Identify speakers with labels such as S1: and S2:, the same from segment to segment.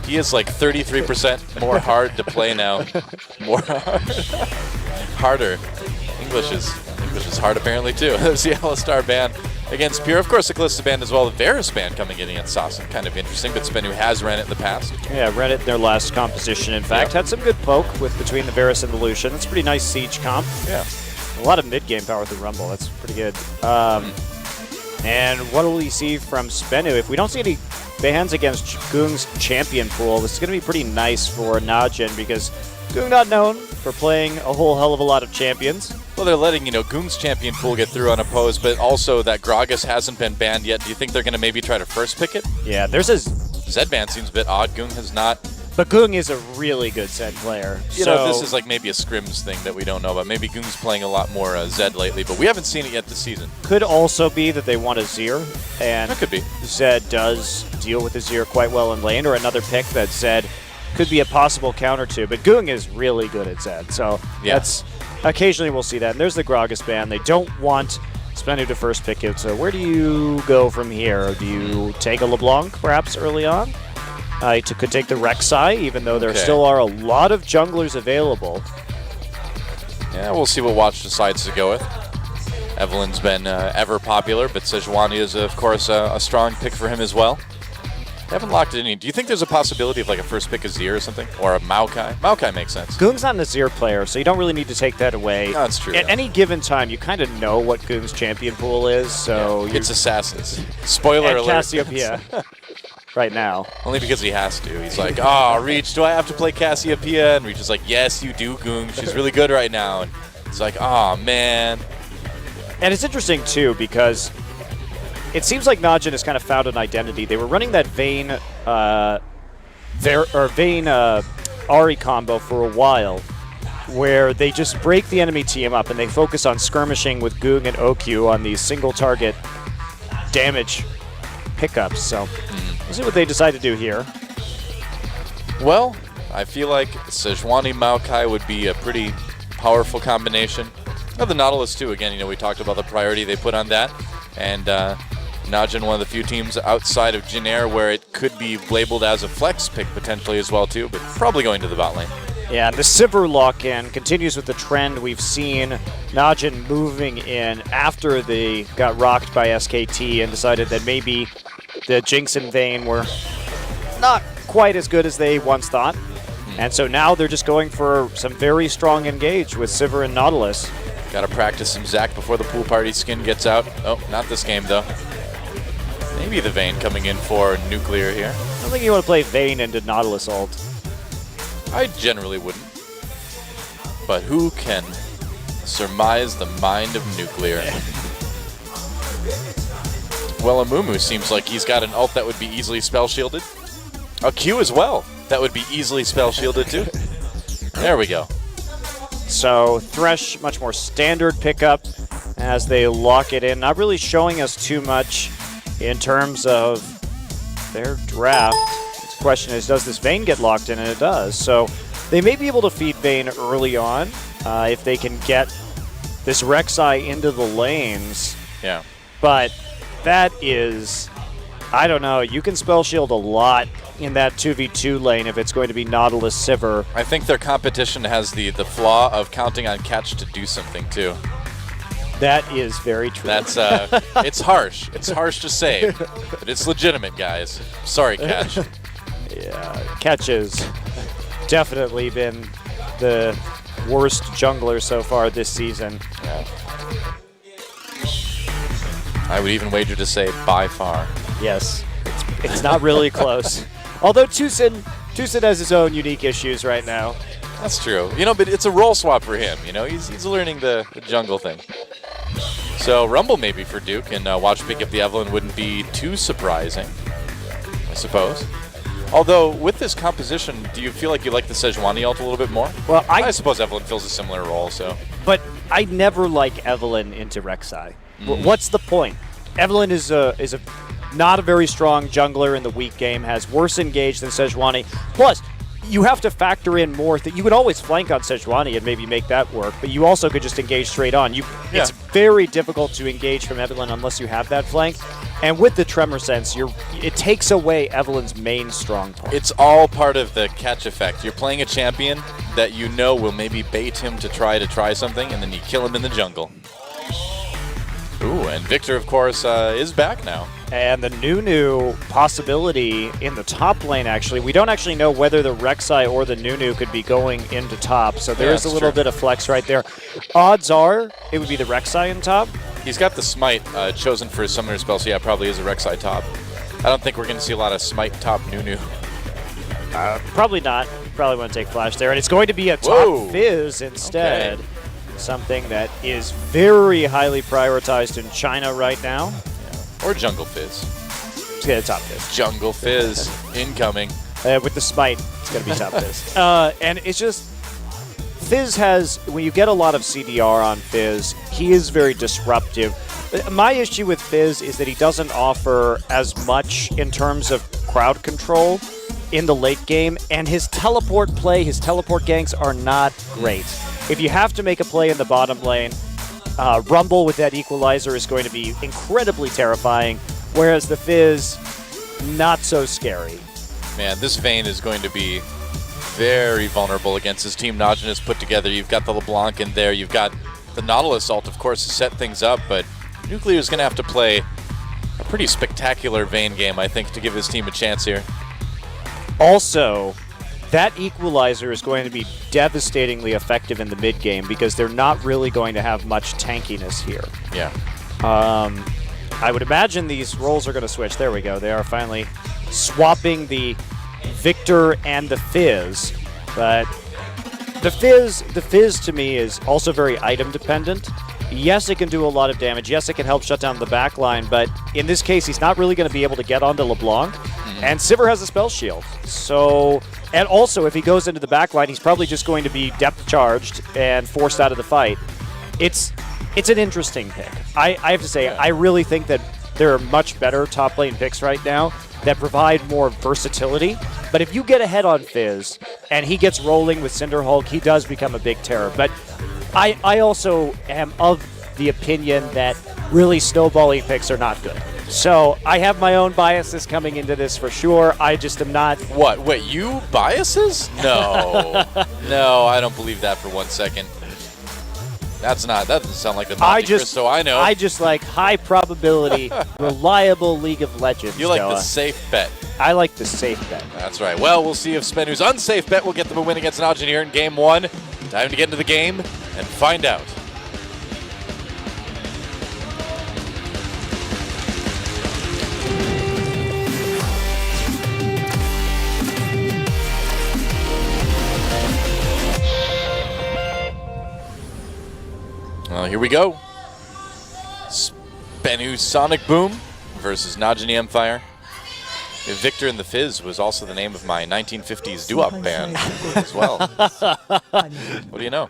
S1: He is like 33% more hard to play now. More harder. English is hard apparently too. There's the Alistar ban against Pure. Of course, the Calista ban as well. The Varus ban coming in against Sasson. Kind of interesting, but SBENU has ran it in the past.
S2: Yeah, ran it in their last composition, in fact.
S1: Yeah.
S2: Had some good poke with between the Varus and the Lucian. It's a pretty nice siege comp.
S1: Yeah.
S2: A lot of mid-game power with the Rumble. That's pretty good. And what will we see from SBENU? If we don't see any bans against Goong's champion pool, this is going to be pretty nice for NaJin because Goong not known for playing a whole hell of a lot of champions.
S1: Well, they're letting, Goong's champion pool get through unopposed, but also that Gragas hasn't been banned yet. Do you think they're going to maybe try to first pick it?
S2: Yeah, there's a...
S1: Zed ban seems a bit odd. Goong has not.
S2: But Goong is a really good Zed player.
S1: You know, this is like maybe a scrims thing that we don't know about. Maybe Goong's playing a lot more Zed lately, but we haven't seen it yet this season.
S2: Could also be that they want a Zir, and
S1: that could be.
S2: Zed does deal with the Zir quite well in lane, or another pick that Zed could be a possible counter to. But Goong is really good at Zed, so
S1: yeah.
S2: That's occasionally we'll see that. And there's the Gragas ban. They don't want SBENU to first pick it, so where do you go from here? Do you take a LeBlanc perhaps early on? Could take the Rek'Sai, even though there still are a lot of junglers available.
S1: Yeah, we'll see what Watch decides to go with. Evelyn's been ever popular, but Sejuani is, of course, a strong pick for him as well. They haven't locked it in. Do you think there's a possibility of like a first pick Azir or something? Or a Maokai? Maokai makes sense.
S2: Goong's not an Azir player, so you don't really need to take that away.
S1: No, that's true.
S2: At any given time, you kind of know what Goong's champion pool is, so...
S1: Yeah, it's Assassins. Spoiler alert.
S2: Cassiopeia. Right now.
S1: Only because he has to. He's like, oh, Reach, do I have to play Cassiopeia? And Reach is like, yes, you do, Goong. She's really good right now. And he's like, oh, man.
S2: And it's interesting, too, because it seems like NaJin has kind of found an identity. They were running that Vayne Ahri combo for a while, where they just break the enemy team up and they focus on skirmishing with Goong and OQ on these single target damage pickups. So we'll see what they decide to do here.
S1: Well, I feel like Sejuani Maokai would be a pretty powerful combination. Oh, the Nautilus too. Again, we talked about the priority they put on that, and NaJin, one of the few teams outside of Jin where it could be labeled as a flex pick potentially as well too, but probably going to the bot lane.
S2: Yeah, the Sivir lock-in continues with the trend we've seen. NaJin moving in after they got rocked by SKT and decided that maybe the Jinx and Vayne were not quite as good as they once thought. And so now they're just going for some very strong engage with Sivir and Nautilus.
S1: Got to practice some Zac before the pool party skin gets out. Oh, not this game though. Maybe the Vayne coming in for nuclear here.
S2: I don't think you want to play Vayne into Nautilus ult.
S1: I generally wouldn't. But who can surmise the mind of nuclear? Well, Amumu seems like he's got an ult that would be easily spell shielded. A Q as well. That would be easily spell shielded too. There we go.
S2: So Thresh, much more standard pickup as they lock it in. Not really showing us too much in terms of their draft. The question is, does this Vayne get locked in? And it does. So they may be able to feed Vayne early on if they can get this Rek'Sai into the lanes.
S1: Yeah.
S2: But that is, I don't know, you can spell shield a lot in that 2v2 lane if it's going to be Nautilus Sivir.
S1: I think their competition has the flaw of counting on Catch to do something too.
S2: That is very true.
S1: That's it's harsh. It's harsh to say, but it's legitimate, guys. Sorry, Catch.
S2: Yeah, Catch has definitely been the worst jungler so far this season.
S1: Yeah. I would even wager to say by far.
S2: Yes, it's not really close. Although Tucson has his own unique issues right now.
S1: That's true. But it's a role swap for him. He's learning the jungle thing. So Rumble maybe for Duke, and watch pick up the Evelyn wouldn't be too surprising, I suppose. Although, with this composition, do you feel like you like the Sejuani ult a little bit more? Well, I suppose Evelyn fills a similar role, so.
S2: But I never like Evelyn into Rek'Sai. What's the point? Evelyn is not a very strong jungler in the weak game, has worse engage than Sejuani. Plus, you have to factor in more. You could always flank on Sejuani and maybe make that work, but you also could just engage straight on. It's very difficult to engage from Evelynn unless you have that flank. And with the Tremor Sense, it takes away Evelynn's main strong point.
S1: It's all part of the catch effect. You're playing a champion that you know will maybe bait him to try something, and then you kill him in the jungle. Ooh, and Victor, of course, is back now.
S2: And the Nunu possibility in the top lane, actually. We don't actually know whether the Rek'Sai or the Nunu could be going into top, so there's a little bit of flex right there. Odds are it would be the Rek'Sai in top.
S1: He's got the Smite chosen for his summoner spell, so yeah, probably is a Rek'Sai top. I don't think we're going to see a lot of Smite top Nunu.
S2: Probably not. Probably want to take Flash there. And it's going to be a top Fizz instead. Okay. Something that is very highly prioritized in China right now.
S1: Or Jungle Fizz.
S2: Let's get a top Fizz.
S1: Jungle Fizz incoming.
S2: With the Smite, it's going to be top Fizz. And it's just, Fizz has, when you get a lot of CDR on Fizz, he is very disruptive. My issue with Fizz is that he doesn't offer as much in terms of crowd control in the late game, and his teleport play, his teleport ganks are not great. If you have to make a play in the bottom lane, Rumble with that equalizer is going to be incredibly terrifying, whereas the Fizz, not so scary.
S1: Man, this Vayne is going to be very vulnerable against his team NaJin has put together. You've got the LeBlanc in there. You've got the Nautilus ult, of course, to set things up, but Nuclear is going to have to play a pretty spectacular Vayne game, I think, to give his team a chance here.
S2: Also, that equalizer is going to be devastatingly effective in the mid game because they're not really going to have much tankiness here.
S1: Yeah.
S2: I would imagine these roles are going to switch. There we go. They are finally swapping the Victor and the Fizz. But the Fizz to me is also very item dependent. Yes, it can do a lot of damage. Yes, it can help shut down the back line, but in this case, he's not really going to be able to get onto LeBlanc. And Sivir has a spell shield. So, and also, if he goes into the back line, he's probably just going to be depth charged and forced out of the fight. It's an interesting pick. I have to say, I really think that there are much better top lane picks right now that provide more versatility. But if you get ahead on Fizz and he gets rolling with Cinderhulk, he does become a big terror. But I also am of the opinion that really snowballing picks are not good. So I have my own biases coming into this for sure. I just am not.
S1: What? Wait, you biases? No. No, I don't believe that for 1 second. That doesn't sound like the Monte Cristo I know.
S2: I just like high probability, reliable League of Legends.
S1: You like the safe bet.
S2: I like the safe bet.
S1: That's right. Well, we'll see if SBENU's unsafe bet will get them a win against NaJin here in Game 1. Time to get into the game and find out. Well, here we go. SBENU Sonic Boom versus NaJin Empire. Victor and the Fizz was also the name of my 1950s doo-wop band as well. What do you know?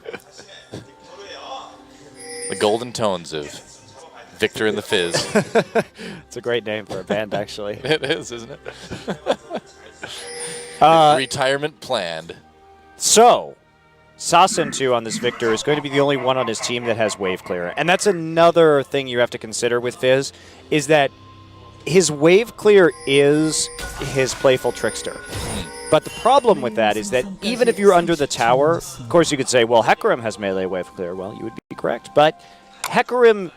S1: The golden tones of Victor and the Fizz.
S2: It's a great name for a band, actually.
S1: It is, isn't it? Retirement planned.
S2: So, Sasentu on this Victor is going to be the only one on his team that has wave clear. And that's another thing you have to consider with Fizz, is that his wave clear is his playful trickster. But the problem with that is that even if you're under the tower, of course you could say, well, Hecarim has melee wave clear. Well, you would be correct. But Hecarim,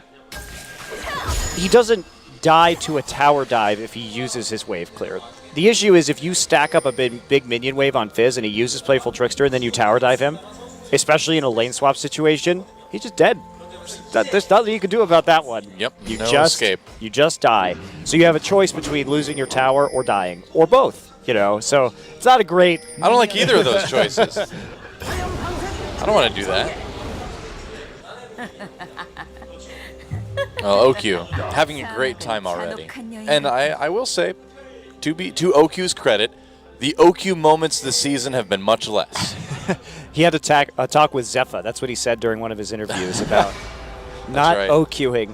S2: he doesn't die to a tower dive if he uses his wave clear. The issue is if you stack up a big minion wave on Fizz and he uses playful trickster and then you tower dive him, especially in a lane swap situation, he's just dead. There's nothing you can do about that one.
S1: Yep,
S2: you
S1: no
S2: escape. You just die. So you have a choice between losing your tower or dying, or both, you know. So it's not a great...
S1: I don't like either of those choices. I don't want to do that. Oh, OQ, having a great time already. And I will say, to OQ's credit, the OQ moments this season have been much less.
S2: He had a talk with Zephyr. That's what he said during one of his interviews about not OQing.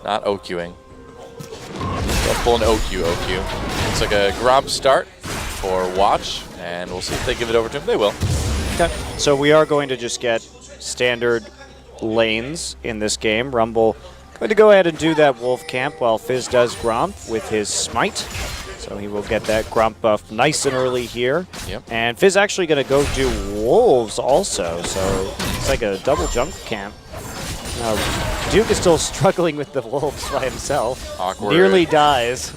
S1: Not OQing. Don't pull an OQ. It's like a Gromp start. for Watch, and we'll see if they give it over to him. They will.
S2: Okay. So we are going to just get standard lanes in this game. Rumble going to go ahead and do that Wolf Camp while Fizz does Gromp with his Smite. So he will get that Gromp buff nice and early here.
S1: Yep.
S2: And Fizz actually going to go do Wolves also. So it's like a double jump camp. Duke is still struggling with the Wolves by himself.
S1: Awkward.
S2: Nearly dies.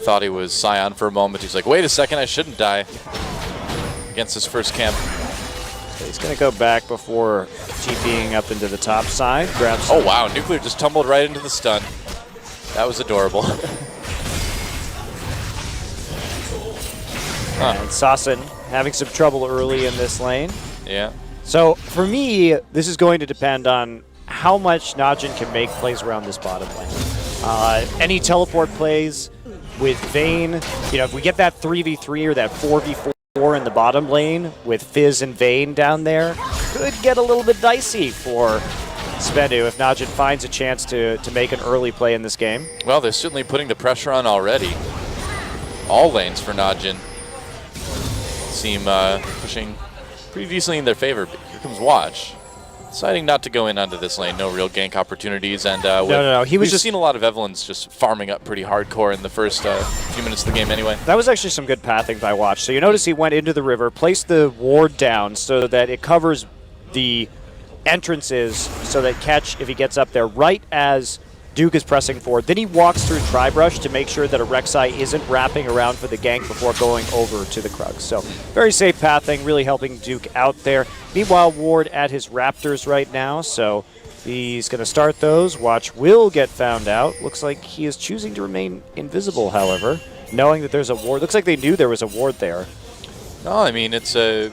S1: Thought he was Scion for a moment. He's like, wait a second, I shouldn't die. Against his first camp.
S2: So he's going to go back before TPing up into the top side. Grabs.
S1: Oh wow, Nuclear just tumbled right into the stun. That was adorable.
S2: And Sasin having some trouble early in this lane.
S1: Yeah.
S2: So for me, this is going to depend on how much NaJin can make plays around this bottom lane. Any teleport plays with Vayne, if we get that 3v3 or that 4v4 in the bottom lane with Fizz and Vayne down there, could get a little bit dicey for SBENU if NaJin finds a chance to make an early play in this game.
S1: Well, they're certainly putting the pressure on already. All lanes for NaJin seem pushing pretty decently in their favor. But here comes Watch, deciding not to go in onto this lane. No real gank opportunities, and
S2: no.
S1: We've seen a lot of Evelynns just farming up pretty hardcore in the first few minutes of the game. Anyway,
S2: that was actually some good pathing by Watch. So you notice he went into the river, placed the ward down so that it covers the entrances, so that Catch, if he gets up there, right as Duke is pressing forward. Then he walks through Tribrush to make sure that a Rek'Sai isn't wrapping around for the gank before going over to the Krugs. So very safe pathing, really helping Duke out there. Meanwhile, Ward at his Raptors right now, so he's going to start those. Watch will get found out. Looks like he is choosing to remain invisible, however, knowing that there's a ward. Looks like they knew there was a ward there.
S1: No, I mean, it's a...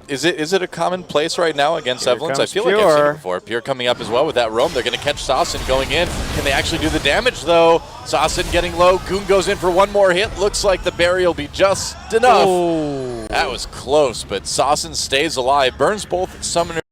S1: Is it a common place right now against Evelynns? I feel like I've seen it before. Pure coming up as well with that roam. They're going to catch Sasin going in. Can they actually do the damage, though? Sasin getting low. Goon goes in for one more hit. Looks like the berry will be just enough.
S2: Oh.
S1: That was close, but Sasin stays alive. Burns both summoners.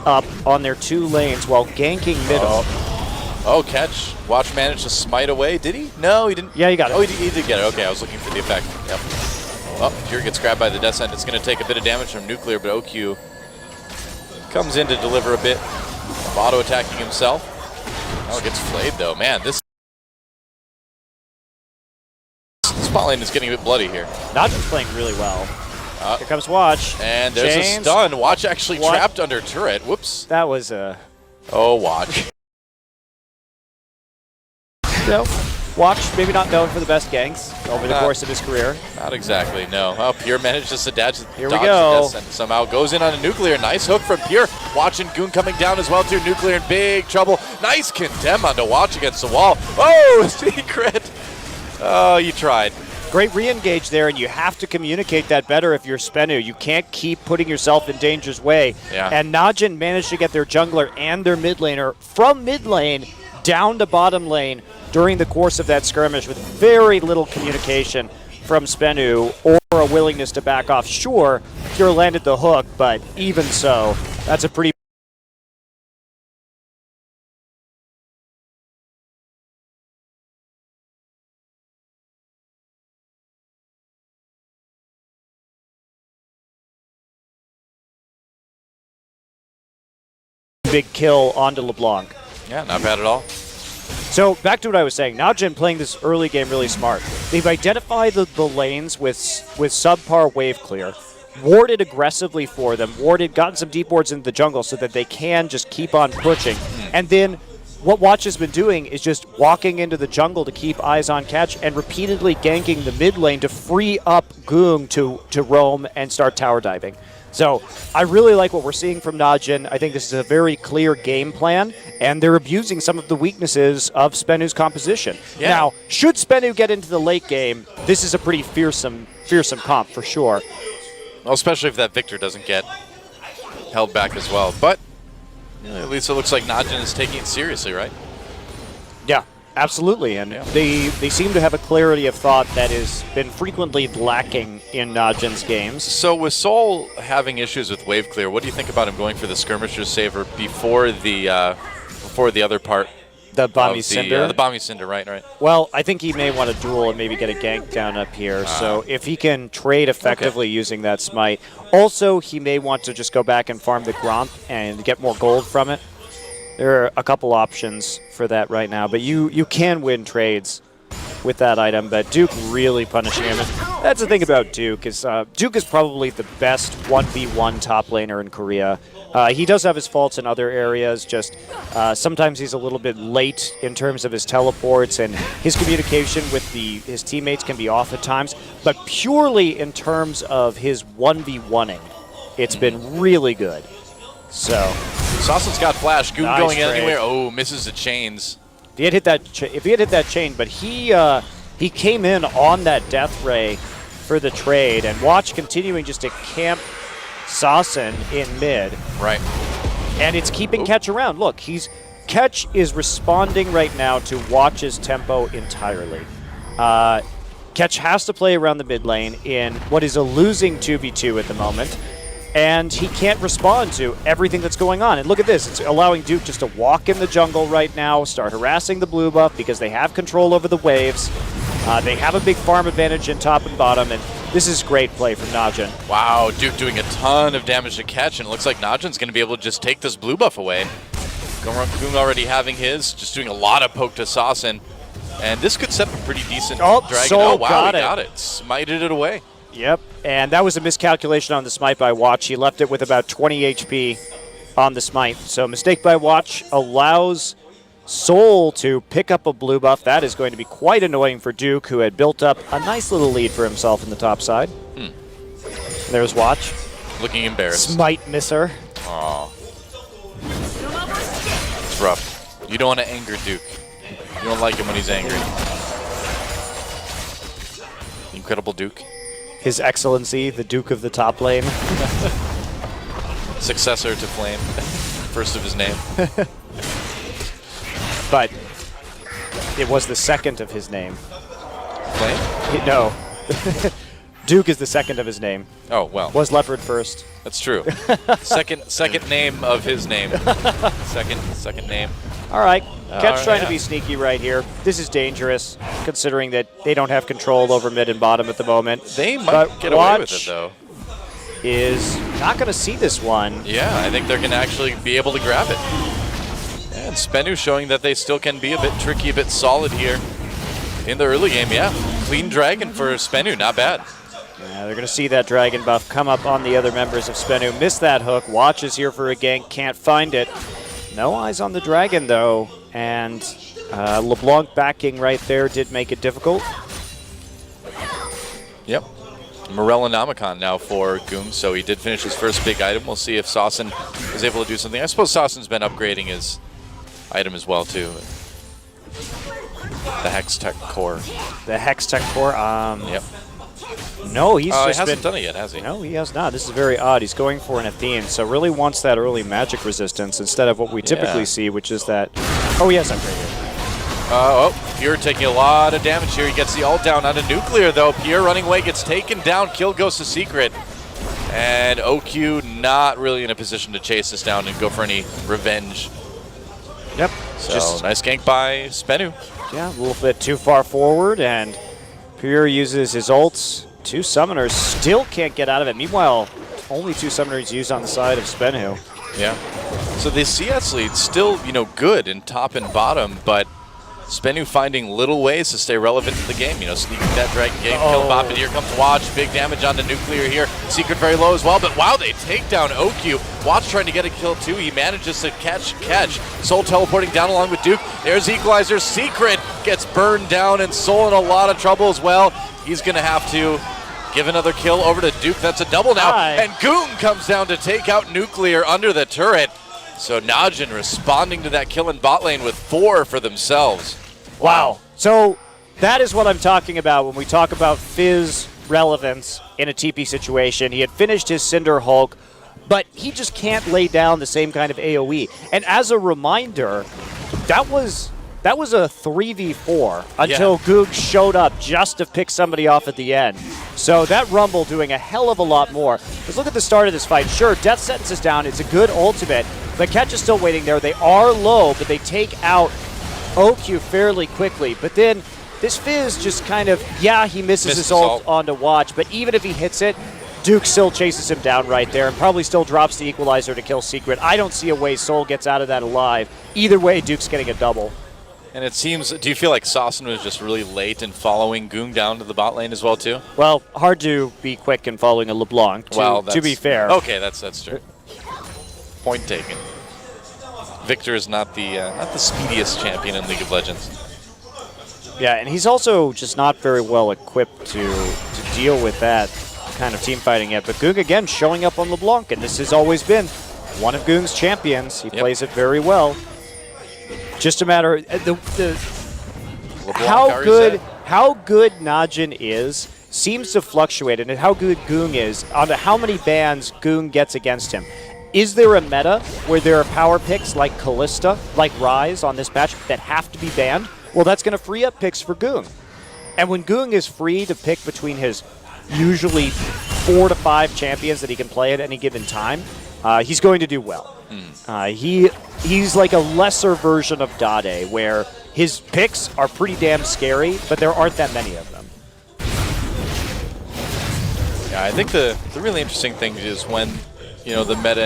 S2: Up on their two lanes while ganking middle.
S1: Oh, Catch. Watch managed to smite away. Did he? No, he didn't.
S2: Yeah, he got it.
S1: Oh, he did get it. Okay, I was looking for the effect. Yep. Oh, Pure gets grabbed by the Descent. It's going to take a bit of damage from Nuclear, but OQ comes in to deliver a bit of auto-attacking himself. Oh, gets flayed, though. Man, this spot lane is getting a bit bloody here.
S2: NaJin's playing really well. Here comes Watch.
S1: And there's a stun. Watch actually trapped under turret. Whoops.
S2: That was a...
S1: Oh, Watch.
S2: No. Watch, maybe not known for the best ganks over the course of his career.
S1: Not exactly, no. Oh, Pure managed to dodge
S2: Here we go.
S1: the Descent. Somehow goes in on a Nuclear. Nice hook from Pure. Watch and Goon coming down as well, too. Nuclear in big trouble. Nice condemn onto Watch against the wall. Oh, secret. Oh, you tried.
S2: Great re-engage there, and you have to communicate that better if you're SBENU. You can't keep putting yourself in danger's way.
S1: Yeah.
S2: And NaJin managed to get their jungler and their mid laner from mid lane down to bottom lane during the course of that skirmish with very little communication from SBENU or a willingness to back off. Sure, Pure landed the hook, but even so, that's a pretty big kill onto LeBlanc.
S1: Yeah, not bad at all.
S2: So back to what I was saying. NaJin playing this early game really smart. They've identified the lanes with subpar wave clear, warded aggressively for them, gotten some deep wards into the jungle so that they can just keep on pushing. And then what Watch has been doing is just walking into the jungle to keep eyes on catch and repeatedly ganking the mid lane to free up Goong to roam and start tower diving. So I really like what we're seeing from NaJin. I think this is a very clear game plan, and they're abusing some of the weaknesses of SBENU's composition. Yeah. Now, should SBENU get into the late game, this is a pretty fearsome comp for sure.
S1: Well, especially if that Victor doesn't get held back as well. But you know, at least it looks like NaJin is taking it seriously, right?
S2: Yeah, absolutely. And they seem to have a clarity of thought that has been frequently lacking in NaJin's games.
S1: So with Sol having issues with wave clear, what do you think about him going for the Skirmisher's Saver before the other part?
S2: The Bomby Cinder?
S1: The Bomby Cinder, right.
S2: Well, I think he may want to duel and maybe get a gank down up here. So if he can trade effectively using that smite. Also, he may want to just go back and farm the Gromp and get more gold from it. There are a couple options for that right now, but you can win trades with that item, but Duke really punishing him. And that's the thing about Duke is probably the best 1v1 top laner in Korea. He does have his faults in other areas, just sometimes he's a little bit late in terms of his teleports, and his communication with his teammates can be off at times, but purely in terms of his 1v1ing, it's been really good. So
S1: Sawson's got flash. Goon
S2: nice
S1: going
S2: trade.
S1: anywhere. Oh, misses the chains.
S2: If he had hit that chain, but he came in on that death ray for the trade, and Watch continuing just to camp Sawson in mid.
S1: Right.
S2: And it's keeping Catch around. Look, Catch is responding right now to Watch's tempo entirely. Catch has to play around the mid lane in what is a losing 2v2 at the moment, and he can't respond to everything that's going on. And look at this. It's allowing Duke just to walk in the jungle right now, start harassing the blue buff because they have control over the waves. They have a big farm advantage in top and bottom, and this is great play from NaJin.
S1: Wow, Duke doing a ton of damage to Catch, and it looks like NaJin's going to be able to just take this blue buff away. Goong already having his, just doing a lot of poke to Sawson. And this could set up a pretty decent dragon.
S2: Oh, wow,
S1: he got it. Smited it away.
S2: Yep, and that was a miscalculation on the smite by Watch. He left it with about 20 HP on the smite. So mistake by Watch allows Sol to pick up a blue buff. That is going to be quite annoying for Duke, who had built up a nice little lead for himself in the top side. There's Watch.
S1: Looking embarrassed.
S2: Smite misser.
S1: Aw. It's rough. You don't want to anger Duke. You don't like him when he's angry. Incredible Duke.
S2: His Excellency, the Duke of the top lane.
S1: Successor to Flame. First of his name.
S2: But it was the second of his name.
S1: Flame?
S2: No. Duke is the second of his name.
S1: Oh, well.
S2: Was Leopard first.
S1: That's true. Second name of his name. Second name.
S2: All right. Catch trying to be sneaky right here. This is dangerous, considering that they don't have control over mid and bottom at the moment.
S1: They might get away with it, though.
S2: Is not going to see this one.
S1: Yeah, I think they're going to actually be able to grab it. And SBENU showing that they still can be a bit tricky, a bit solid here in the early game. Yeah, clean dragon for SBENU, not bad.
S2: Yeah, they're going to see that dragon buff come up on the other members of SBENU. Miss that hook. Watch is here for a gank, can't find it. No eyes on the dragon, though. And LeBlanc backing right there did make it difficult.
S1: Yep. Morellonomicon now for Goong, so he did finish his first big item. We'll see if Sawson is able to do something. I suppose Sawson's been upgrading his item as well, too. The Hextech Core.
S2: The Hextech Core?
S1: Yep.
S2: No, he
S1: hasn't done it yet, has he?
S2: No, he has not. This is very odd. He's going for an Athene, so really wants that early magic resistance instead of what we typically see, which is that... Oh, he has upgraded.
S1: Pierre taking a lot of damage here. He gets the ult down on a nuclear, though. Pierre running away, gets taken down. Kill goes to Secret. And OQ not really in a position to chase this down and go for any revenge.
S2: Yep.
S1: So, nice gank by SBENU.
S2: Yeah, a little bit too far forward, and Pierre uses his ults. Two summoners still can't get out of it. Meanwhile, only two summoners used on the side of SBENU.
S1: Yeah. So the CS lead still, you know, good in top and bottom, but SBENU finding little ways to stay relevant to the game. You know, sneaking that dragon game, kill bop, and here comes Watch. Big damage onto Nuclear here. Secret very low as well, but wow, they take down OQ. Watch trying to get a kill too. He manages to catch. Soul teleporting down along with Duke. There's Equalizer. Secret gets burned down, and Soul in a lot of trouble as well. He's going to have to give another kill over to Duke. That's a double now. And Goon comes down to take out Nuclear under the turret. So NaJin responding to that kill in bot lane with 4 for themselves.
S2: Wow. So that is what I'm talking about when we talk about Fizz relevance in a TP situation. He had finished his Cinder Hulk, but he just can't lay down the same kind of AoE. And as a reminder, that was a 3v4 until Goog showed up just to pick somebody off at the end. So that Rumble doing a hell of a lot more. Let's look at the start of this fight. Sure, Death Sentence is down. It's a good ultimate. The catch is still waiting there. They are low, but they take out OQ fairly quickly. But then this Fizz just kind of, he misses his ult onto Watch, but even if he hits it, Duke still chases him down right there and probably still drops the Equalizer to kill Secret. I don't see a way Soul gets out of that alive. Either way, Duke's getting a double.
S1: And it seems, do you feel like Saucin was just really late in following Goong down to the bot lane as well too?
S2: Well, hard to be quick in following a LeBlanc, to be fair.
S1: Okay, that's true. Point taken. Victor is not the speediest champion in League of Legends.
S2: Yeah, and he's also just not very well equipped to deal with that kind of team fighting yet. But Goong again showing up on LeBlanc, and this has always been one of Goong's champions. He plays it very well. Just a matter of how good NaJin is seems to fluctuate, and how good Goong is onto how many bans Goong gets against him. Is there a meta where there are power picks like Kalista, like Ryze on this patch that have to be banned? Well, that's going to free up picks for Goong. And when Goong is free to pick between his usually 4 to 5 champions that he can play at any given time, he's going to do well. He's like a lesser version of Dade, where his picks are pretty damn scary, but there aren't that many of them.
S1: Yeah, I think the really interesting thing is when the meta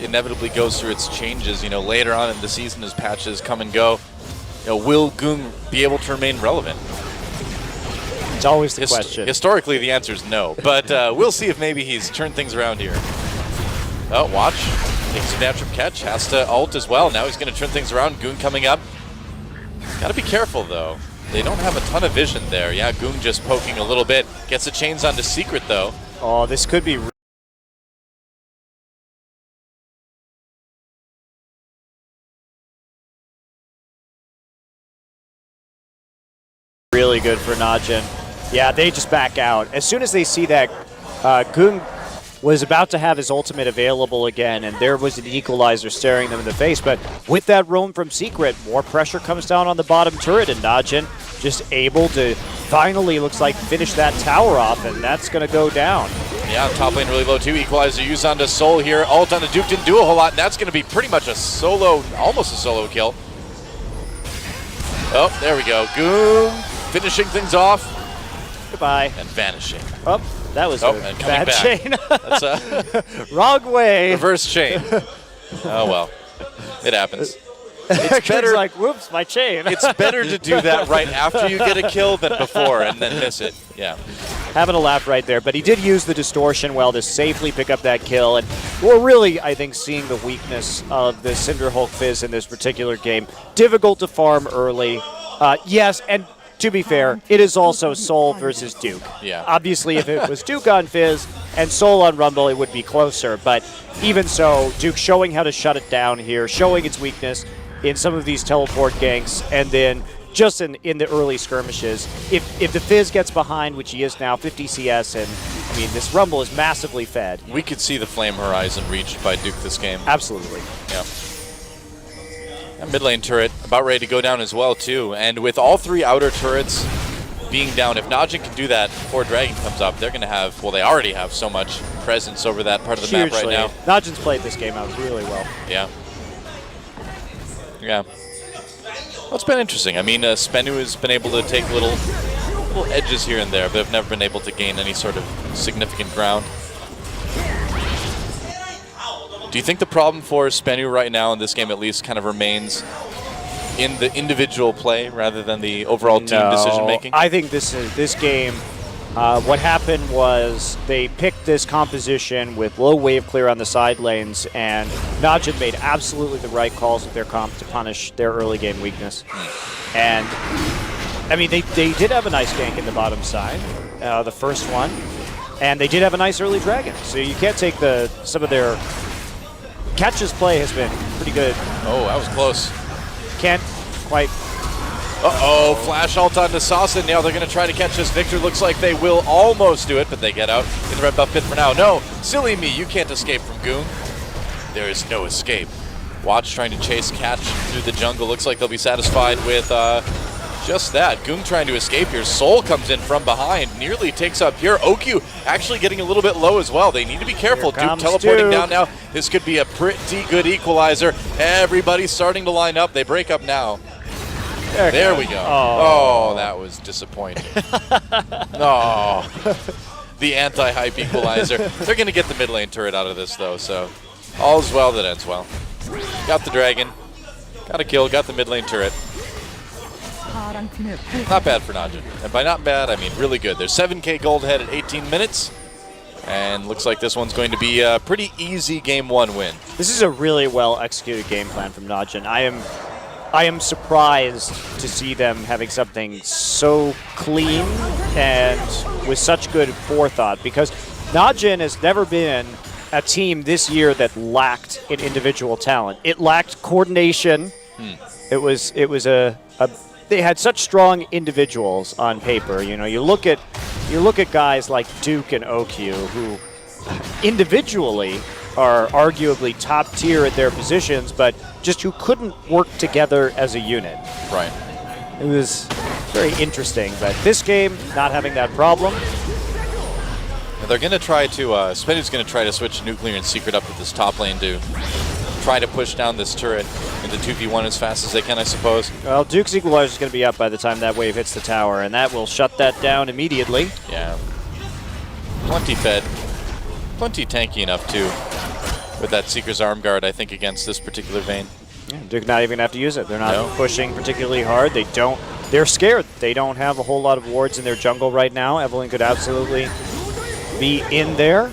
S1: inevitably goes through its changes. Later on in the season as patches come and go, will Goong be able to remain relevant?
S2: It's always the question.
S1: Historically, the answer is no, but we'll see if maybe he's turned things around here. Oh, Watch. Takes advantage of catch, has to ult as well. Now he's going to turn things around. Goong coming up. Got to be careful, though. They don't have a ton of vision there. Yeah, Goong just poking a little bit. Gets the chains onto Secret, though.
S2: Oh, this could be really good for NaJin. Yeah, they just back out. As soon as they see that Goong was about to have his ultimate available again, and there was an Equalizer staring them in the face. But with that roam from Secret, more pressure comes down on the bottom turret, and NaJin just able to finally, looks like, finish that tower off, and that's going to go down.
S1: Yeah, top lane really low too. Equalizer used onto Soul here. Ult onto Duke didn't do a whole lot, and that's going to be pretty much a solo, almost a solo kill. Oh, there we go. Goong finishing things off.
S2: Goodbye.
S1: And vanishing.
S2: Oh. That was a bad chain.
S1: That's a
S2: wrong way.
S1: Reverse chain. Oh, well. It happens.
S2: It's better. Like, whoops, my chain.
S1: It's better to do that right after you get a kill than before and then miss it. Yeah.
S2: Having a laugh right there. But he did use the distortion well to safely pick up that kill. And we're really, I think, seeing the weakness of the Cinder Hulk Fizz in this particular game. Difficult to farm early. Yes, and to be fair, it is also Soul versus Duke.
S1: Yeah.
S2: Obviously, if it was Duke on Fizz and Soul on Rumble, it would be closer. But even so, Duke showing how to shut it down here, showing its weakness in some of these teleport ganks, and then just in the early skirmishes. If the Fizz gets behind, which he is now, 50 CS, and I mean, this Rumble is massively fed.
S1: We could see the Flame Horizon reached by Duke this game.
S2: Absolutely.
S1: Yeah. Mid lane turret about ready to go down as well too, and with all 3 outer turrets being down, if NaJin can do that before Dragon comes up, they're going to have, well, they already have so much presence over that part of the map right now.
S2: NaJin's played this game out really well.
S1: Yeah. Yeah. Well, it's been interesting. I mean, SBENU has been able to take little edges here and there, but have never been able to gain any sort of significant ground. Do you think the problem for SBENU right now in this game at least kind of remains in the individual play rather than the overall team decision making?
S2: I think this game, what happened was they picked this composition with low wave clear on the side lanes, and NaJin made absolutely the right calls with their comp to punish their early game weakness. And I mean, they did have a nice gank in the bottom side, the first one, and they did have a nice early dragon. So you can't take some of their catches play has been pretty good.
S1: Oh, that was close.
S2: Can't quite.
S1: Uh-oh, flash ult onto Saucin. Now they're going to try to catch this. Victor looks like they will almost do it, but they get out in the red buff pit for now. No, silly me, you can't escape from Goong. There is no escape. Watch trying to chase catch through the jungle. Looks like they'll be satisfied with just that. Goong trying to escape here. Soul comes in from behind, nearly takes up here. OQ actually getting a little bit low as well. They need to be careful. Duke teleporting down now. This could be a pretty good equalizer. Everybody's starting to line up. They break up now. There we go. Oh, that was disappointing. Oh, the anti-hype equalizer. They're going to get the mid lane turret out of this, though, so all's well that ends well. Got the dragon, got a kill, got the mid lane turret. Not bad for NaJin. And by not bad, I mean really good. There's 7K gold ahead at 18 minutes. And looks like this one's going to be a pretty easy game 1 win.
S2: This is a really well executed game plan from NaJin. I am surprised to see them having something so clean and with such good forethought, because NaJin has never been a team this year that lacked in individual talent. It lacked coordination. It was they had such strong individuals on paper. You know, you look at guys like Duke and OQ, who individually are arguably top tier at their positions, but just who couldn't work together as a unit.
S1: Right.
S2: It was very interesting, but this game, not having that problem.
S1: They're going to try to, SBENU's going to try to switch Nuclear and Secret up to this top lane to try to push down this turret into 2v1 as fast as they can, I suppose.
S2: Well, Duke's Equalizer is going to be up by the time that wave hits the tower, and that will shut that down immediately.
S1: Yeah. Plenty fed. Plenty tanky enough, too, with that Seeker's Arm Guard, I think, against this particular Vayne.
S2: Yeah, Duke not even going to have to use it. They're not pushing particularly hard. They're scared. They don't have a whole lot of wards in their jungle right now. Evelyn could absolutely be in there.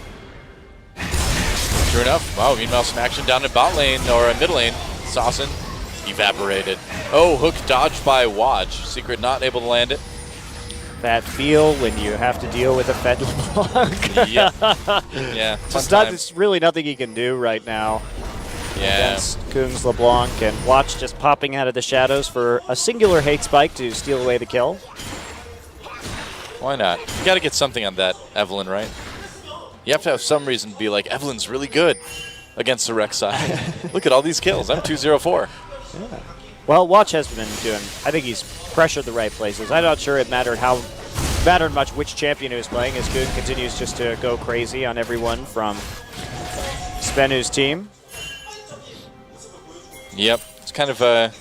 S1: True enough. Wow, meanwhile, some action down in bot lane, or mid lane. Saucin evaporated. Oh, hook dodged by Watch. Secret not able to land it.
S2: That feel when you have to deal with a Fed LeBlanc.
S1: Yeah.
S2: It's really nothing he can do right now against Goong's LeBlanc, and Watch just popping out of the shadows for a singular hate spike to steal away the kill.
S1: Why not? You got to get something on that Evelyn, right? You have to have some reason to be like, Evelyn's really good against the Rek'Sai. Look at all these kills. I'm 2-0-4.
S2: Yeah. Well, Watch has been doing, I think he's pressured the right places. I'm not sure it mattered much which champion he was playing, as Goong continues just to go crazy on everyone from SBENU's team.
S1: Yep. It's kind of a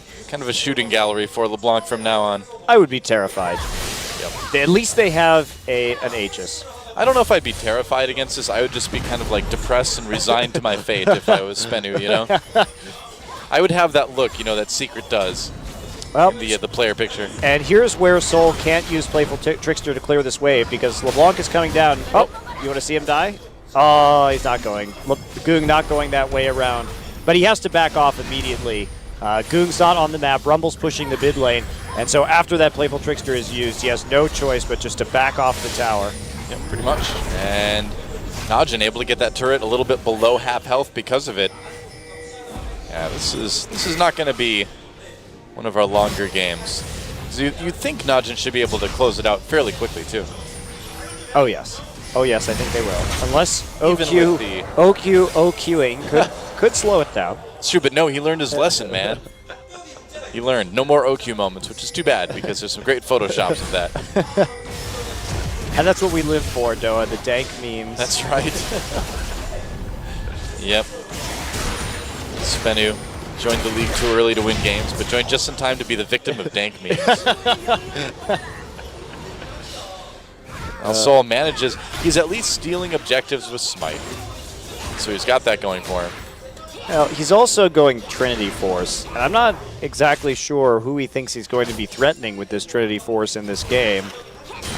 S1: shooting gallery for LeBlanc from now on.
S2: I would be terrified.
S1: Yep.
S2: At least they have an Aegis.
S1: I don't know if I'd be terrified against this. I would just be kind of like depressed and resigned to my fate if I was SBENU, you know? I would have that look, you know, that Secret does in the player picture. And
S2: here's where Soul can't use Playful Trickster to clear this wave, because LeBlanc is coming down. Oh, you want to see him die? Oh, he's not going. Look, Goong not going that way around. But he has to back off immediately. Goong's not on the map. Rumble's pushing the mid lane. And so after that Playful Trickster is used, he has no choice but just to back off the tower.
S1: Yeah, pretty much. And NaJin able to get that turret a little bit below half health because of it. Yeah, this is not going to be one of our longer games. You think NaJin should be able to close it out fairly quickly, too.
S2: Oh, yes. Oh, yes, I think they will. Unless OQing could slow it down.
S1: It's true, but no, he learned his lesson, man. He learned. No more OQ moments, which is too bad, because there's some great photoshops of that.
S2: And that's what we live for, Doa, the dank memes.
S1: That's right. Yep. SBENU joined the league too early to win games, but joined just in time to be the victim of dank memes. Soul manages. He's at least stealing objectives with Smite. So he's got that going for him.
S2: Well, he's also going Trinity Force, and I'm not exactly sure who he thinks he's going to be threatening with this Trinity Force in this game.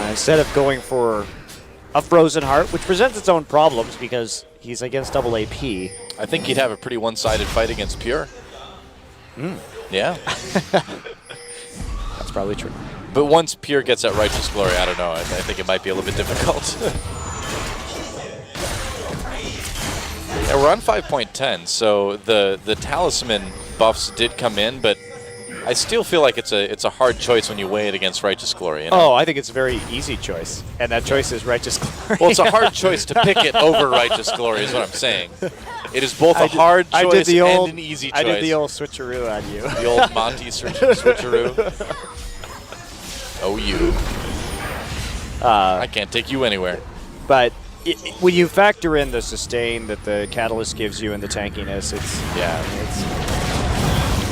S2: Instead of going for a Frozen Heart, which presents its own problems because he's against double AP.
S1: I think he'd have a pretty one-sided fight against Pure. Yeah.
S2: That's probably true.
S1: But once Pure gets that Righteous Glory, I don't know. I think it might be a little bit difficult. Yeah, we're on 5.10, so the Talisman buffs did come in, but I still feel like it's a hard choice when you weigh it against Righteous Glory. You know?
S2: Oh, I think it's a very easy choice, and that choice is Righteous Glory.
S1: Well, it's a hard choice to pick it over Righteous Glory is what I'm saying. It is both a hard choice and an easy choice.
S2: I did the old switcheroo on you.
S1: The old Monty switcheroo. Oh, you. I can't take you anywhere.
S2: But when you factor in the sustain that the Catalyst gives you and the tankiness, it's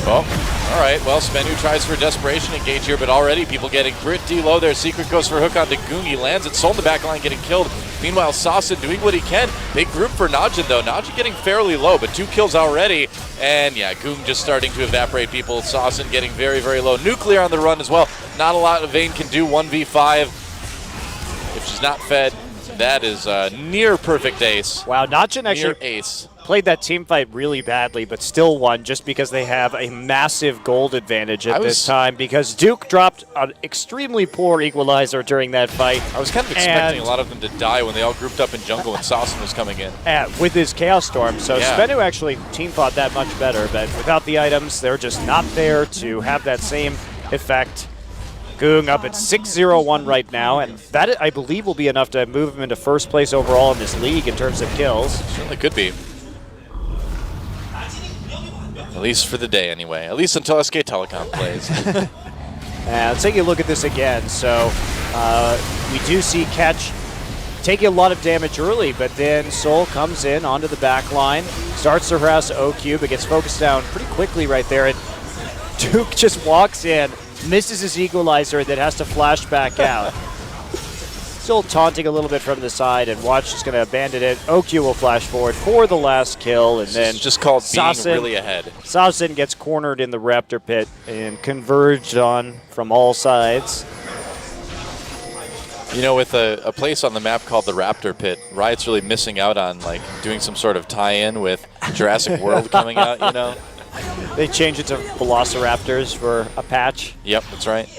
S1: well, all right. Well, SBENU tries for Desperation Engage here, but already people getting pretty low there. Secret goes for hook onto Goong. He lands it. Soul in the back line getting killed. Meanwhile, Saucin doing what he can. Big group for NaJin, though. NaJin getting fairly low, but 2 kills already. And, yeah, Goong just starting to evaporate people. Saucin getting very, very low. Nuclear on the run as well. Not a lot Vayne can do. 1v5. If she's not fed, that is near perfect ace.
S2: Wow, NaJin actually
S1: ace.
S2: Played that team fight really badly, but still won just because they have a massive gold advantage at this time because Duke dropped an extremely poor equalizer during that fight.
S1: I was kind of expecting a lot of them to die when they all grouped up in jungle and Saucin was coming in.
S2: With his Chaos Storm, so SBENU actually team fought that much better, but without the items, they're just not there to have that same effect. Goong up at 6-0-1 right now, and that, I believe, will be enough to move him into first place overall in this league in terms of kills.
S1: Certainly could be. At least for the day, anyway. At least until SK Telecom plays.
S2: Let's take a look at this again. So we do see Catch taking a lot of damage early, but then Soul comes in onto the back line, starts to harass OQ, but gets focused down pretty quickly right there. And Duke just walks in, misses his equalizer, that has to flash back out. Still taunting a little bit from the side, and Watch is going to abandon it. OQ will flash forward for the last kill, and then
S1: it's just called being really ahead.
S2: Saucin gets cornered in the Raptor Pit and converged on from all sides.
S1: You know, with a place on the map called the Raptor Pit, Riot's really missing out on like doing some sort of tie-in with Jurassic World coming out, you know?
S2: They change it to Velociraptors for a patch.
S1: Yep, that's right.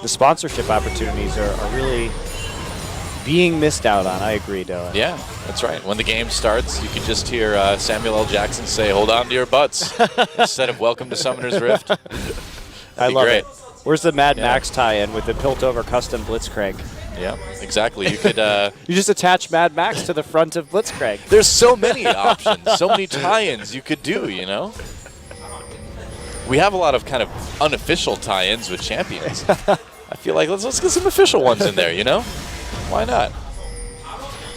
S2: The sponsorship opportunities are really being missed out on. I agree, Dylan.
S1: Yeah, that's right. When the game starts, you can just hear Samuel L. Jackson say, "Hold on to your butts," instead of "Welcome to Summoner's Rift."
S2: I love it. Where's the Mad
S1: Yeah.
S2: Max tie-in with the Piltover custom Blitzcrank?
S1: Yeah, exactly. You could.
S2: You just attach Mad Max to the front of Blitzcrank.
S1: There's so many options, so many tie-ins you could do. You know. We have a lot of kind of unofficial tie-ins with champions. I feel like let's get some official ones in there, you know? Why not?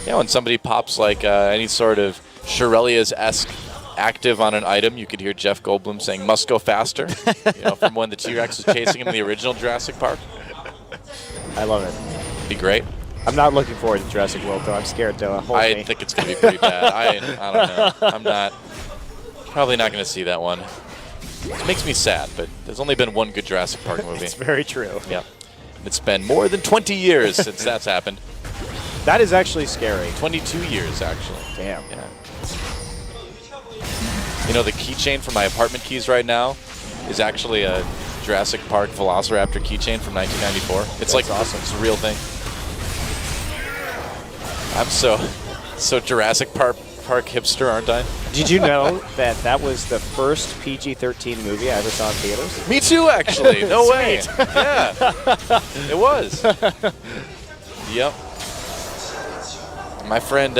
S1: Yeah, when somebody pops like any sort of Shirelia's-esque active on an item, you could hear Jeff Goldblum saying, "Must go faster," you know, from when the T-Rex was chasing him in the original Jurassic Park.
S2: I love it.
S1: Be great.
S2: I'm not looking forward to Jurassic World, though. I'm scared, though.
S1: I think it's going to be pretty bad. I don't know. I'm not. Probably not going to see that one. It makes me sad, but there's only been one good Jurassic Park movie.
S2: It's very true.
S1: Yeah. It's been more than 20 years since that's happened.
S2: That is actually scary.
S1: 22 years, actually.
S2: Damn.
S1: Yeah. You know, the keychain for my apartment keys right now is actually a Jurassic Park Velociraptor keychain from 1994. It's
S2: That's
S1: like
S2: awesome.
S1: It's a real thing. I'm so Jurassic Park hipster, aren't I?
S2: Did you know that that was the first PG-13 movie I ever saw in theaters?
S1: Me too, actually. No way. Yeah. It was. Yep. My friend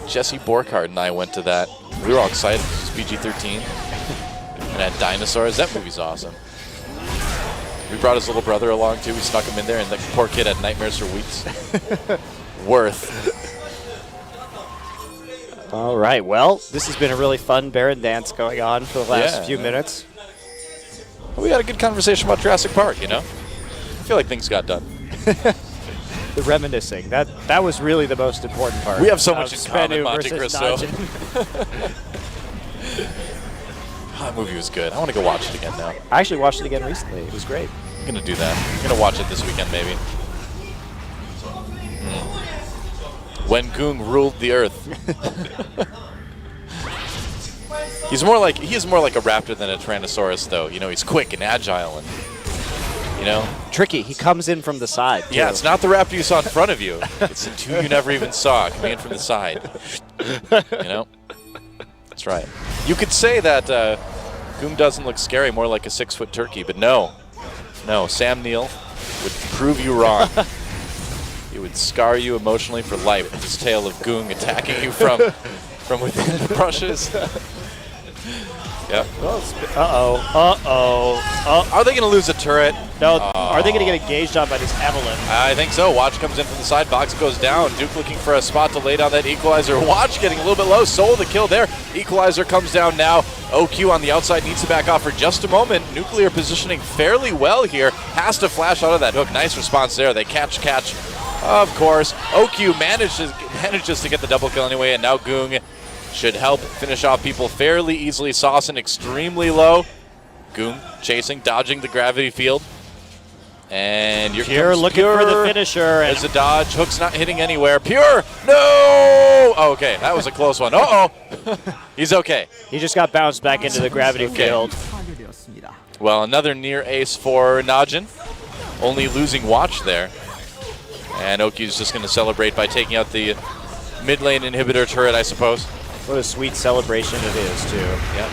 S1: Jesse Borkhardt and I went to that. We were all excited. It was PG-13. And had dinosaurs. That movie's awesome. We brought his little brother along, too. We snuck him in there, and the poor kid had nightmares for weeks. Worth.
S2: All right. Well, this has been a really fun Baron dance going on for the last few minutes.
S1: Well, we had a good conversation about Jurassic Park, you know? I feel like things got done.
S2: The reminiscing. That was really the most important part.
S1: We have so much in common,
S2: SBENU
S1: Monte
S2: versus
S1: Cristo.
S2: NaJin.
S1: movie was good. I want to go watch it again now.
S2: I actually watched it again recently. It was great.
S1: I'm going to do that. I'm going to watch it this weekend, maybe. When Goong ruled the earth. He is more like a raptor than a Tyrannosaurus, though. You know, he's quick and agile, and you know,
S2: Tricky. He comes in from the side. Too.
S1: Yeah, it's not the raptor you saw in front of you. It's the two you never even saw coming in from the side. You know, that's right. You could say that Goong doesn't look scary, more like a 6-foot turkey, but no, Sam Neill would prove you wrong. He would scar you emotionally for life with his tale of Goong attacking you from within the brushes. Yep. Are they going to lose a turret?
S2: No. Are they going to get engaged on by this Evelyn?
S1: I think so. Watch comes in from the side. Box goes down. Duke looking for a spot to lay down that equalizer. Watch getting a little bit low. Soul the kill there. Equalizer comes down now. OQ on the outside needs to back off for just a moment. Nuclear positioning fairly well here. Has to flash out of that hook. Nice response there. They catch. Of course. OQ manages to get the double kill anyway, and now Goong should help finish off people fairly easily. Saucin extremely low. Goong chasing, dodging the gravity field. And here
S2: Pure
S1: comes
S2: looking
S1: Pure
S2: for the finisher.
S1: as a dodge. Hook's not hitting anywhere. Pure! No! Oh, okay, that was a close one. Uh-oh! He's okay.
S2: He just got bounced back into the gravity field.
S1: Well, another near ace for NaJin. Only losing Watch there. And Oki's just going to celebrate by taking out the mid lane inhibitor turret, I suppose.
S2: What a sweet celebration it is, too.
S1: Yep.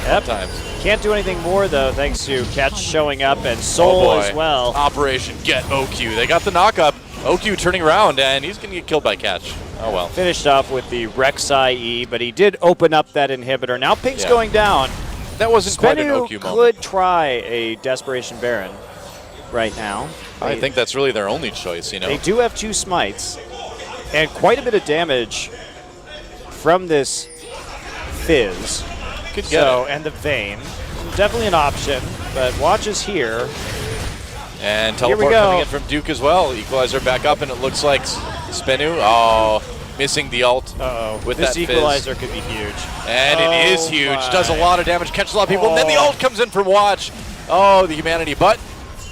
S1: Sometimes.
S2: Can't do anything more, though, thanks to Catch showing up and Soul as well.
S1: Operation Get OQ. They got the knock-up. OQ turning around, and he's going to get killed by Catch. Oh, well.
S2: Finished off with the Rek'Sai E, but he did open up that inhibitor. Now Pink's going down.
S1: That wasn't quite an OQ
S2: SBENU
S1: moment.
S2: could try a Desperation Baron right now.
S1: I think that's really their only choice, you know.
S2: They do have 2 smites, and quite a bit of damage from this Fizz.
S1: Could get it.
S2: And the Vayne. Definitely an option, but Watch is here.
S1: And teleport coming in from Duke as well. Equalizer back up, and it looks like SBENU, missing the ult with
S2: this
S1: that
S2: equalizer
S1: Fizz.
S2: could be huge.
S1: And it is huge. Does a lot of damage, catches a lot of people, and then the ult comes in from Watch. Oh, the humanity, but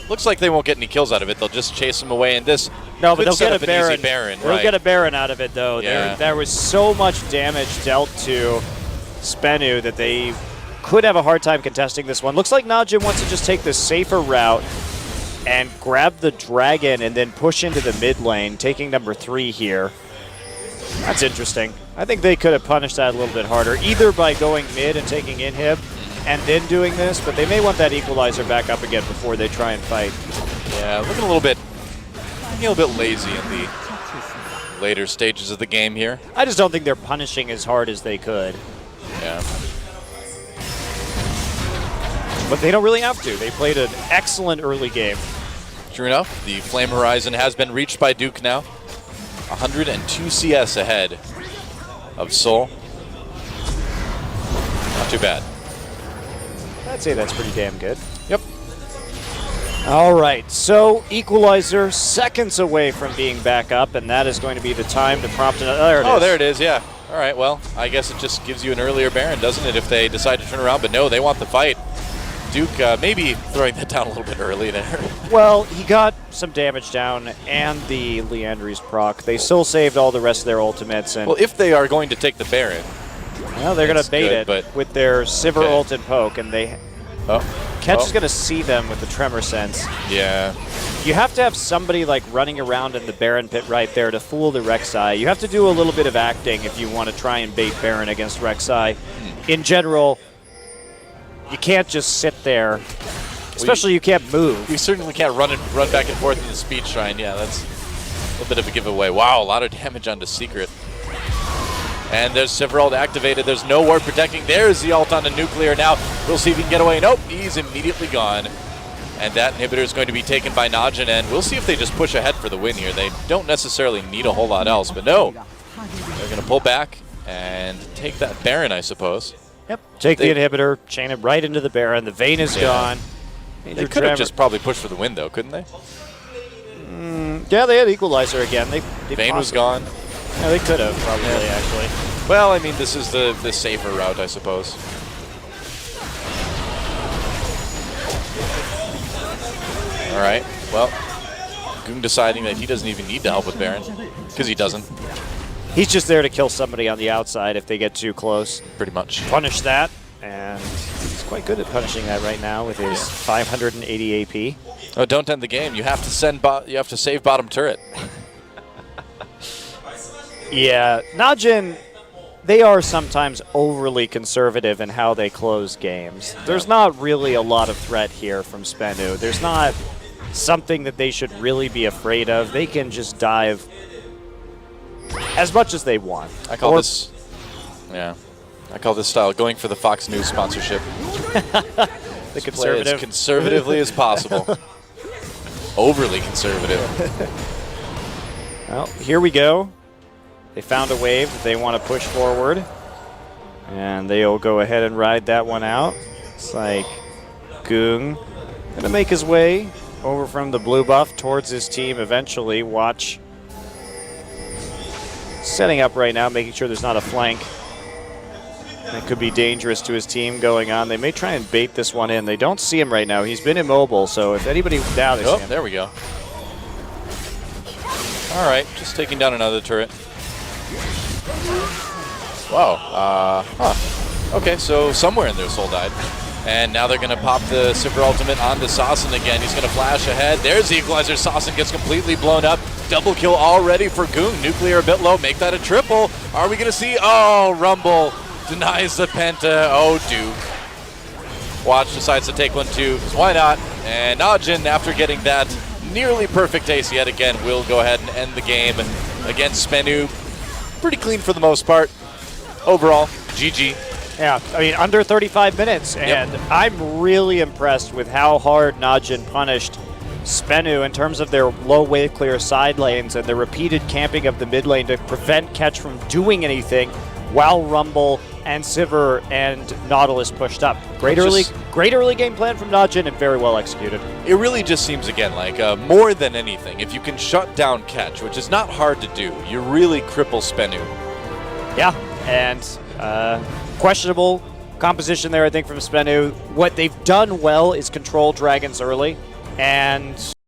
S1: looks like they won't get any kills out of it. They'll just chase him away, and this
S2: No, but
S1: could
S2: they'll
S1: set
S2: get
S1: up
S2: a
S1: an
S2: Baron.
S1: easy Baron.
S2: They'll get a Baron out of it, though.
S1: Yeah.
S2: There was so much damage dealt to SBENU that they could have a hard time contesting this one. Looks like NaJin wants to just take the safer route and grab the dragon and then push into the mid lane, taking number 3 here. That's interesting. I think they could have punished that a little bit harder, either by going mid and taking inhib and then doing this, but they may want that equalizer back up again before they try and fight.
S1: Yeah, looking a little bit lazy in the later stages of the game here.
S2: I just don't think they're punishing as hard as they could.
S1: Yeah.
S2: But they don't really have to. They played an excellent early game.
S1: True enough, the Flame Horizon has been reached by Duke now. 102 CS ahead of Soul. Not too bad.
S2: I'd say that's pretty damn good.
S1: Yep.
S2: All right, so Equalizer seconds away from being back up, and that is going to be the time to prompt another. There it is.
S1: Oh, there it is, yeah. All right, well, I guess it just gives you an earlier Baron, doesn't it, if they decide to turn around? But no, they want the fight. Duke maybe throwing that down a little bit early there.
S2: Well, he got some damage down and the Leandri's proc. They still saved all the rest of their ultimates. And
S1: well, if they are going to take the Baron.
S2: Well, they're going to bait
S1: good,
S2: it with their Sivir ult and poke, and they... Catch is going to see them with the Tremor Sense.
S1: Yeah.
S2: You have to have somebody like running around in the Baron pit right there to fool the Rek'Sai. You have to do a little bit of acting if you want to try and bait Baron against Rek'Sai. In general, you can't just sit there. Especially you can't move.
S1: You certainly can't run back and forth in the Speed Shrine. Yeah, that's a little bit of a giveaway. Wow, a lot of damage onto Secret. And there's Sivir ult activated. There's no ward protecting. There's the ult on the Nuclear now. We'll see if he can get away. Nope, he's immediately gone. And that inhibitor is going to be taken by NaJin, and we'll see if they just push ahead for the win here. They don't necessarily need a whole lot else, but no. They're going to pull back and take that Baron, I suppose.
S2: Yep. Take the inhibitor, chain it right into the Baron. The Vayne is gone.
S1: They could have just probably pushed for the win, though, couldn't they?
S2: Yeah, they had Equalizer again.
S1: Vayne was gone.
S2: Yeah, they could have, probably, actually.
S1: Well, I mean, this is the safer route, I suppose. All right. Well, Goong deciding that he doesn't even need to help with Baron, because he doesn't.
S2: He's just there to kill somebody on the outside if they get too close.
S1: Pretty much.
S2: Punish that, and he's quite good at punishing that right now with his 580 AP.
S1: Oh, don't end the game. You have to save bottom turret.
S2: Yeah, NaJin, they are sometimes overly conservative in how they close games. There's not really a lot of threat here from SBENU. There's not something that they should really be afraid of. They can just dive as much as they want.
S1: I call this style going for the Fox News sponsorship.
S2: The conservative.
S1: Play as conservatively as possible. Overly conservative.
S2: Well, here we go. They found a wave that they want to push forward, and they'll go ahead and ride that one out. It's like Goong going to make his way over from the blue buff towards his team eventually. Watch. Setting up right now, making sure there's not a flank that could be dangerous to his team going on. They may try and bait this one in. They don't see him right now. He's been immobile, so if anybody doubts him.
S1: There we go. All right, just taking down another turret. Wow. Okay, so somewhere in there Soul died. And now they're going to pop the Sivir ultimate onto Sasson again. He's going to flash ahead. There's the equalizer. Sasson gets completely blown up. Double kill already for Goong. Nuclear a bit low. Make that a triple. Are we going to see? Oh, Rumble denies the Penta. Oh, Duke. Watch decides to take one too. Why not? And NaJin, after getting that nearly perfect ace yet again, will go ahead and end the game against SBENU. Pretty clean for the most part. Overall, GG.
S2: Yeah, I mean, under 35 minutes, and I'm really impressed with how hard NaJin punished SBENU in terms of their low wave clear side lanes and the repeated camping of the mid lane to prevent Catch from doing anything while Rumble and Sivir and Nautilus pushed up. Great early game plan from NaJin and very well executed.
S1: It really just seems, again, like more than anything, if you can shut down Catch, which is not hard to do, you really cripple SBENU.
S2: Yeah, and questionable composition there, I think, from SBENU. What they've done well is control dragons early, and